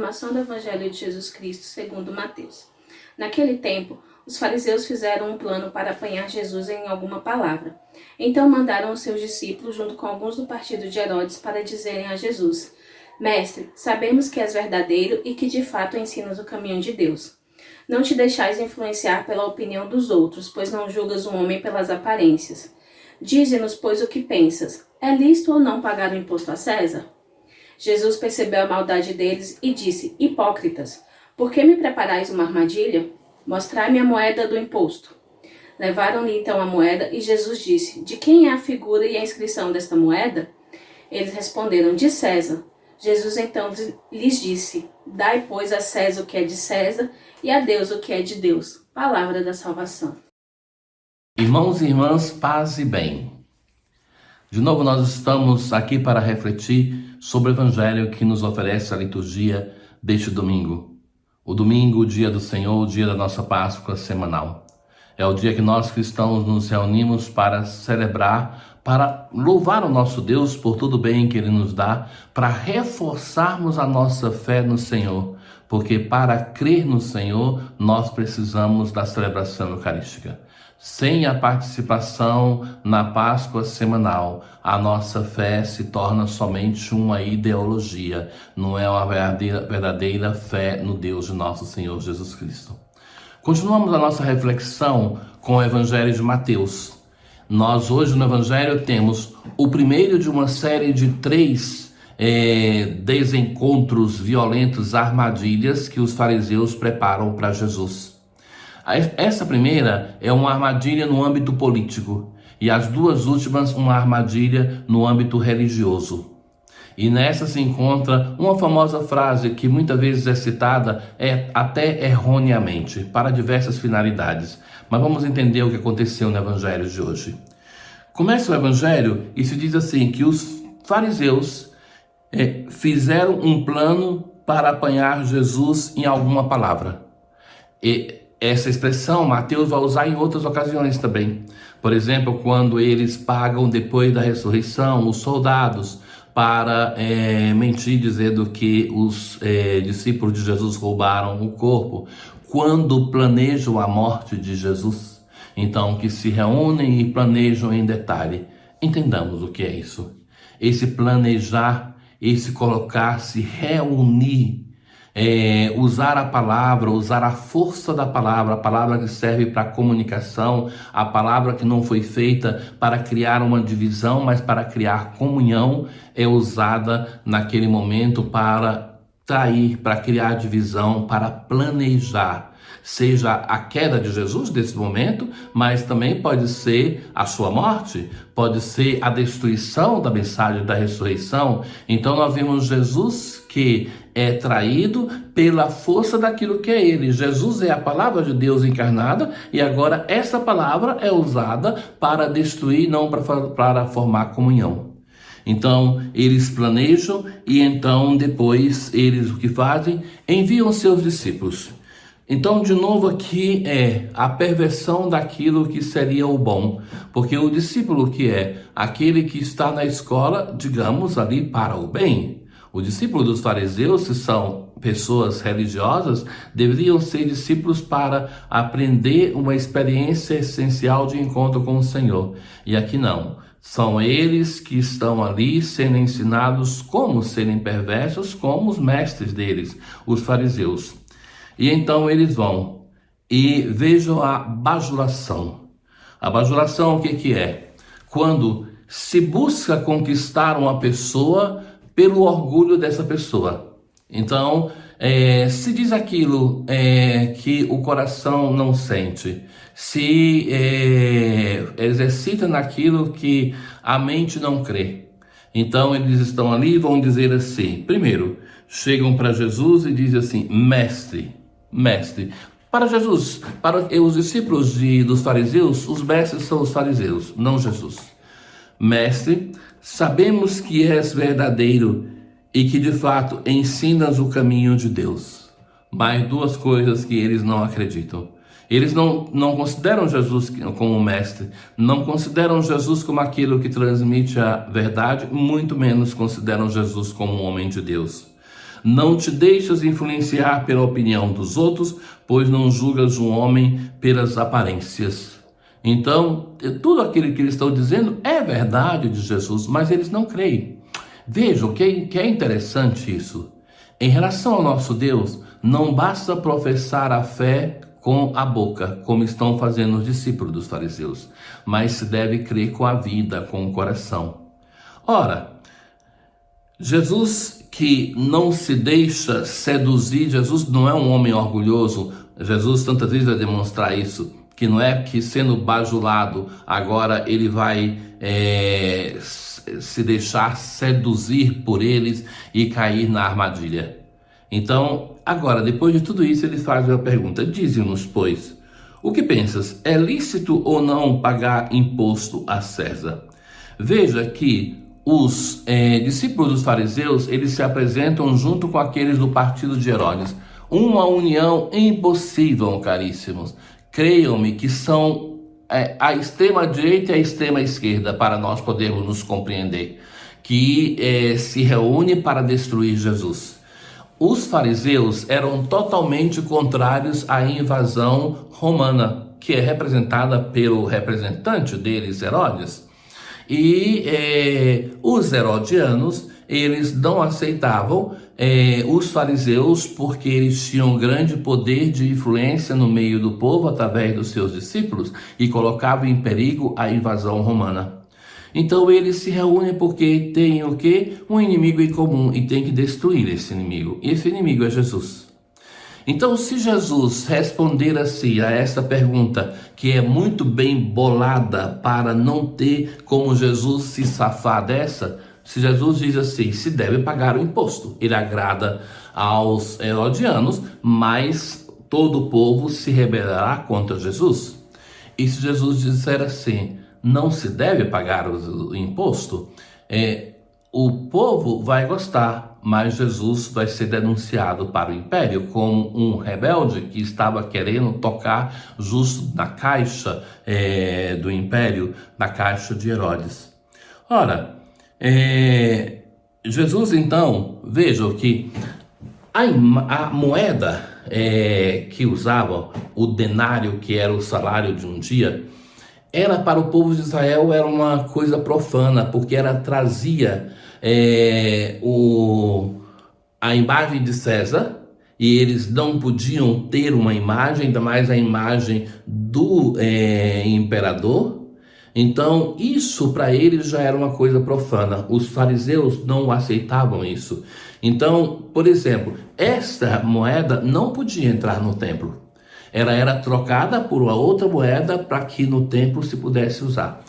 Proclamação do Evangelho de Jesus Cristo segundo Mateus. Naquele tempo, os fariseus fizeram um plano para apanhar Jesus em alguma palavra. Então mandaram os seus discípulos, junto com alguns do partido de Herodes, para dizerem a Jesus: Mestre, sabemos que és verdadeiro e que de fato ensinas o caminho de Deus. Não te deixais influenciar pela opinião dos outros, pois não julgas um homem pelas aparências. Dize-nos, pois, o que pensas. É lícito ou não pagar o imposto a César? Jesus percebeu a maldade deles e disse: Hipócritas, por que me preparais uma armadilha? Mostrai-me a moeda do imposto. Levaram-lhe então a moeda e Jesus disse: De quem é a figura e a inscrição desta moeda? Eles responderam: De César. Jesus então lhes disse: Dai, pois, a César o que é de César e a Deus o que é de Deus. Palavra da salvação. Irmãos e irmãs, paz e bem. De novo nós estamos aqui para refletir sobre o Evangelho que nos oferece a liturgia deste domingo. O domingo, o dia do Senhor, o dia da nossa Páscoa semanal. É o dia que nós cristãos nos reunimos para celebrar, para louvar o nosso Deus por tudo bem que Ele nos dá, para reforçarmos a nossa fé no Senhor, porque para crer no Senhor nós precisamos da celebração eucarística. Sem a participação na Páscoa semanal, a nossa fé se torna somente uma ideologia, não é uma verdadeira fé no Deus de nosso Senhor Jesus Cristo. Continuamos a nossa reflexão com o Evangelho de Mateus. Nós hoje no Evangelho temos o primeiro de uma série de 3 desencontros violentos, armadilhas que os fariseus preparam para Jesus. Essa primeira é uma armadilha no âmbito político e as duas últimas uma armadilha no âmbito religioso. E nessa se encontra uma famosa frase que muitas vezes é citada até erroneamente, para diversas finalidades. Mas vamos entender o que aconteceu no Evangelho de hoje. Começa o Evangelho e se diz assim, que os fariseus fizeram um plano para apanhar Jesus em alguma palavra. E essa expressão Mateus vai usar em outras ocasiões também. Por exemplo, quando eles pagam depois da ressurreição os soldados para mentir dizendo que os discípulos de Jesus roubaram o corpo. Quando planejam a morte de Jesus, então que se reúnem e planejam em detalhe. Entendamos o que é isso. Esse planejar, esse colocar, se reunir, usar a palavra, usar a força da palavra, a palavra que serve para comunicação, a palavra que não foi feita para criar uma divisão, mas para criar comunhão, é usada naquele momento para trair, para criar divisão, para planejar. Seja a queda de Jesus nesse momento, mas também pode ser a sua morte, pode ser a destruição da mensagem da ressurreição. Então nós vemos Jesus que é traído pela força daquilo que é ele. Jesus é a palavra de Deus encarnada e agora essa palavra é usada para destruir, não para formar comunhão. Então eles planejam e então depois eles o que fazem? Enviam seus discípulos. Então, de novo, aqui é a perversão daquilo que seria o bom, porque o discípulo que é aquele que está na escola, digamos, ali para o bem. O discípulo dos fariseus, que são pessoas religiosas, deveriam ser discípulos para aprender uma experiência essencial de encontro com o Senhor. E aqui não. São eles que estão ali sendo ensinados como serem perversos, como os mestres deles, os fariseus. E então eles vão e vejam a bajulação. A bajulação o que é? Quando se busca conquistar uma pessoa pelo orgulho dessa pessoa. Então, se diz aquilo que o coração não sente, se exercita naquilo que a mente não crê. Então eles estão ali e vão dizer assim, primeiro, chegam para Jesus e dizem assim, mestre. Para Jesus, para os discípulos dos fariseus, os mestres são os fariseus, não Jesus. Mestre, sabemos que és verdadeiro e que de fato ensinas o caminho de Deus. Mas duas coisas que eles não acreditam. Eles não consideram Jesus como mestre, não consideram Jesus como aquilo que transmite a verdade, muito menos consideram Jesus como um homem de Deus. Não te deixes influenciar pela opinião dos outros, pois não julgas um homem pelas aparências. Então, tudo aquilo que eles estão dizendo é verdade de Jesus, mas eles não creem. Vejam que é interessante isso. Em relação ao nosso Deus, não basta professar a fé com a boca, como estão fazendo os discípulos dos fariseus, mas se deve crer com a vida, com o coração. Ora, Jesus que não se deixa seduzir, Jesus não é um homem orgulhoso. Jesus tantas vezes vai demonstrar isso, que não é que sendo bajulado, agora ele vai se deixar seduzir por eles e cair na armadilha. Então, agora, depois de tudo isso, ele faz uma pergunta: dize-nos, pois, o que pensas? É lícito ou não pagar imposto a César? Veja que os discípulos dos fariseus, eles se apresentam junto com aqueles do partido de Herodes. Uma união impossível, caríssimos. Creiam-me que são a extrema direita e a extrema esquerda, para nós podermos nos compreender, que se reúne para destruir Jesus. Os fariseus eram totalmente contrários à invasão romana, que é representada pelo representante deles, Herodes. E os herodianos, eles não aceitavam os fariseus, porque eles tinham grande poder de influência no meio do povo através dos seus discípulos e colocavam em perigo a invasão romana. Então eles se reúnem porque tem o quê? Um inimigo em comum e tem que destruir esse inimigo. E esse inimigo é Jesus. Então, se Jesus responder assim a essa pergunta, que é muito bem bolada para não ter como Jesus se safar dessa, se Jesus diz assim, se deve pagar o imposto, ele agrada aos herodianos, mas todo o povo se rebelará contra Jesus. E se Jesus disser assim, não se deve pagar o imposto, o povo vai gostar, mas Jesus vai ser denunciado para o império como um rebelde que estava querendo tocar justo na caixa do império, na caixa de Herodes. Ora, Jesus então, vejam que a moeda que usavam, o denário, que era o salário de um dia, era para o povo de Israel, era uma coisa profana, porque ela trazia a imagem de César, e eles não podiam ter uma imagem, ainda mais a imagem do imperador. Então isso para eles já era uma coisa profana. Os fariseus não aceitavam isso. Então, por exemplo, esta moeda não podia entrar no templo. Ela era trocada por uma outra moeda para que no templo se pudesse usar.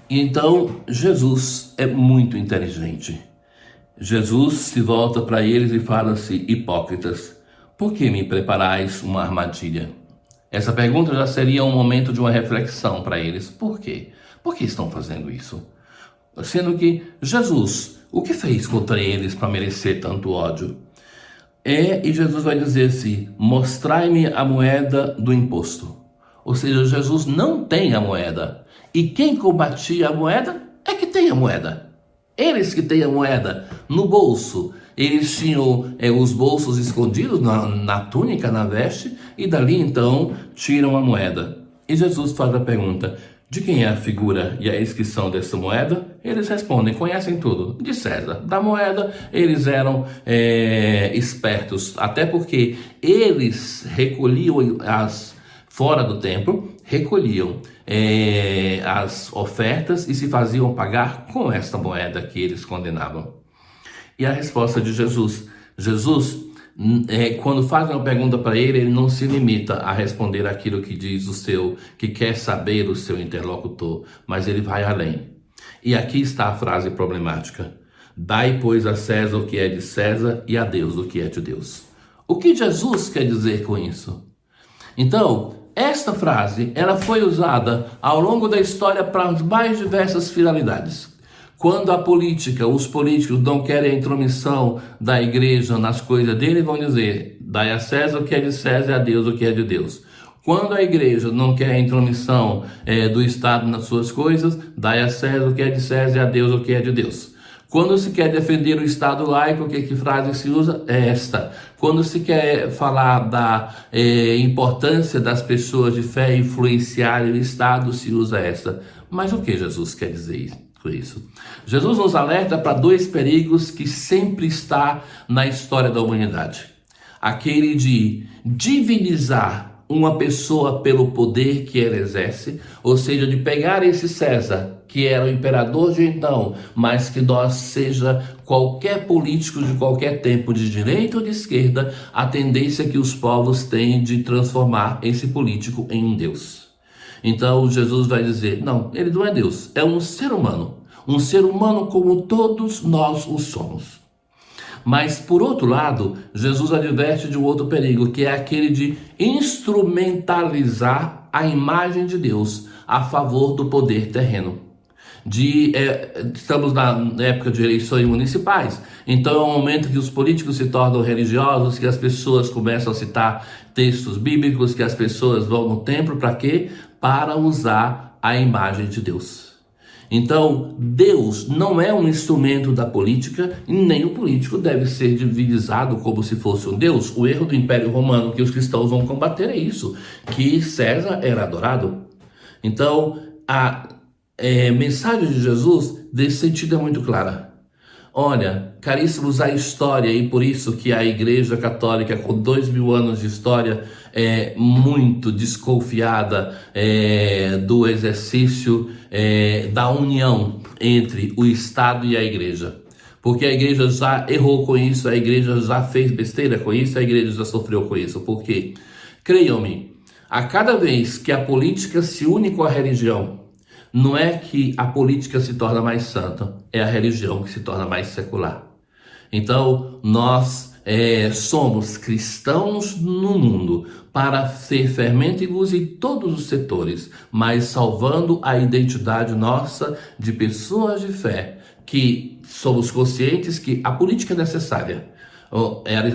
Então, Jesus é muito inteligente. Jesus se volta para eles e fala assim, hipócritas, por que me preparais uma armadilha? Essa pergunta já seria um momento de uma reflexão para eles. Por quê? Por que estão fazendo isso? Sendo que Jesus, o que fez contra eles para merecer tanto ódio? E Jesus vai dizer assim, mostrai-me a moeda do imposto. Ou seja, Jesus não tem a moeda. E quem combatia a moeda é que tem a moeda. Eles que têm a moeda no bolso. Eles tinham os bolsos escondidos na túnica, na veste, e dali então tiram a moeda. E Jesus faz a pergunta, de quem é a figura e a inscrição dessa moeda? Eles respondem, conhecem tudo, de César. Da moeda, eles eram espertos, até porque eles recolhiam fora do templo, recolhiam as ofertas e se faziam pagar com esta moeda que eles condenavam. E a resposta de Jesus, quando faz uma pergunta para ele, ele não se limita a responder aquilo que diz que quer saber o seu interlocutor, mas ele vai além. E aqui está a frase problemática. Dai, pois, a César o que é de César e a Deus o que é de Deus. O que Jesus quer dizer com isso? Então, esta frase, ela foi usada ao longo da história para as mais diversas finalidades. Quando os políticos não querem a intromissão da igreja nas coisas dele, vão dizer, dai a César o que é de César e a Deus o que é de Deus. Quando a igreja não quer a intromissão do Estado nas suas coisas, dai a César o que é de César e a Deus o que é de Deus. Quando se quer defender o Estado laico, que frase se usa? É esta. Quando se quer falar da importância das pessoas de fé influenciarem o Estado, se usa esta. Mas o que Jesus quer dizer com isso? Jesus nos alerta para dois perigos que sempre está na história da humanidade. Aquele de divinizar uma pessoa pelo poder que ela exerce, ou seja, de pegar esse César, que era o imperador de então, mas que nós seja qualquer político de qualquer tempo, de direita ou de esquerda, a tendência que os povos têm de transformar esse político em um Deus. Então Jesus vai dizer, não, ele não é Deus, é um ser humano como todos nós o somos. Mas, por outro lado, Jesus adverte de um outro perigo, que é aquele de instrumentalizar a imagem de Deus a favor do poder terreno. Estamos na época de eleições municipais, então é um momento que os políticos se tornam religiosos, que as pessoas começam a citar textos bíblicos, que as pessoas vão no templo, para quê? Para usar a imagem de Deus. Então, Deus não é um instrumento da política e nem o político deve ser divinizado como se fosse um Deus. O erro do Império Romano que os cristãos vão combater é isso, que César era adorado. Então, a mensagem de Jesus desse sentido é muito clara. Olha, caríssimos, a história, e por isso que a Igreja Católica, com 2000 anos de história, é muito desconfiada do exercício da união entre o Estado e a Igreja. Porque a Igreja já errou com isso, a Igreja já fez besteira com isso, a Igreja já sofreu com isso. Por quê? Creiam-me, a cada vez que a política se une com a religião, não é que a política se torna mais santa, é a religião que se torna mais secular. Então, nós somos cristãos no mundo para ser fermento e luz em todos os setores, mas salvando a identidade nossa de pessoas de fé, que somos conscientes que a política é necessária.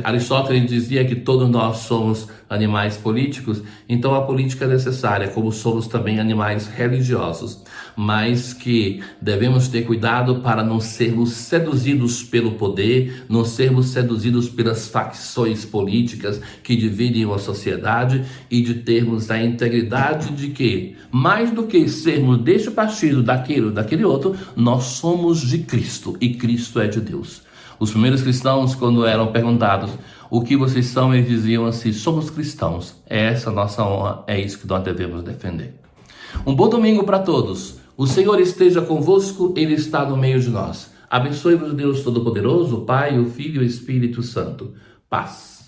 Aristóteles dizia que todos nós somos animais políticos, então a política é necessária, como somos também animais religiosos, mas que devemos ter cuidado para não sermos seduzidos pelo poder, não sermos seduzidos pelas facções políticas que dividem a sociedade e de termos a integridade de que, mais do que sermos deste partido, daquele outro, nós somos de Cristo e Cristo é de Deus. Os primeiros cristãos, quando eram perguntados o que vocês são, eles diziam assim, somos cristãos, é essa a nossa honra, é isso que nós devemos defender. Um bom domingo para todos, o Senhor esteja convosco, Ele está no meio de nós. Abençoe-vos Deus Todo-Poderoso, o Pai, o Filho e o Espírito Santo. Paz.